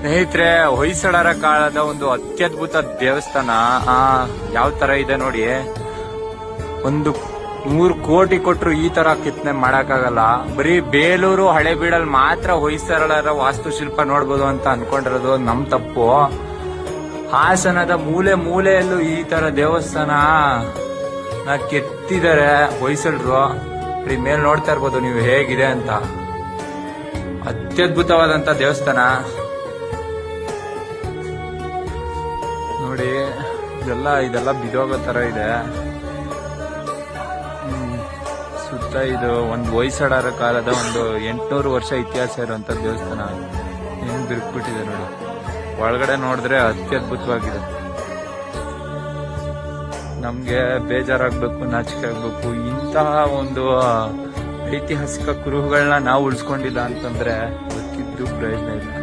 ಸ್ನೇಹಿತರೆ, ಹೊಯ್ಸಳರ ಕಾಲದ ಒಂದು ಅತ್ಯದ್ಭುತ ದೇವಸ್ಥಾನ ಯಾವ ತರ ಇದೆ ನೋಡಿ. 100 ಕೋಟಿ ಕೊಟ್ರು ಈ ತರ ಕೆತ್ತನೆ ಮಾಡಕ್ಕಾಗಲ್ಲ. ಬರೀ ಬೇಲೂರು ಹಳೆಬೀಡಲ್ಲಿ ಮಾತ್ರ ಹೊಯ್ಸಳರ ವಾಸ್ತುಶಿಲ್ಪ ನೋಡ್ಬೋದು ಅಂತ ಅನ್ಕೊಂಡಿರೋದು ನಮ್ ತಪ್ಪು. ಹಾಸನದ ಮೂಲೆಯಲ್ಲೂ ಈ ತರ ದೇವಸ್ಥಾನ ಕೆತ್ತಿದ್ದಾರೆ ಹೊಯ್ಸಳರು. ಮೇಲ್ ನೋಡ್ತಾ ಇರ್ಬೋದು ನೀವು ಹೇಗಿದೆ ಅಂತ. ಅತ್ಯದ್ಭುತವಾದಂತ ದೇವಸ್ಥಾನ ನೋಡಿ. ಇದೆಲ್ಲ ಬಿದೋಗೋ ತರ ಇದೆ. ಸುತ್ತ ಇದು ಒಂದು ಹೊಯ್ಸಳರ ಕಾಲದ ಒಂದು 800 ವರ್ಷ ಇತಿಹಾಸ ಇರುವಂತ ದೇವಸ್ಥಾನ. ಹೆಂಗ್ ಬಿರುಕ್ಬಿಟ್ಟಿದೆ ನೋಡಿ. ಒಳಗಡೆ ನೋಡಿದ್ರೆ ಅತ್ಯದ್ಭುತವಾಗಿದೆ. ನಮ್ಗೆ ಬೇಜಾರಾಗ್ಬೇಕು, ನಾಚಿಕೆ ಆಗ್ಬೇಕು. ಇಂತಹ ಒಂದು ಐತಿಹಾಸಿಕ ಕುರುಹುಗಳನ್ನ ನಾವು ಉಳಿಸ್ಕೊಂಡಿಲ್ಲ ಅಂತಂದ್ರೆ ಬದುಕಿದ್ದು ಪ್ರಯೋಜನ ಇಲ್ಲ.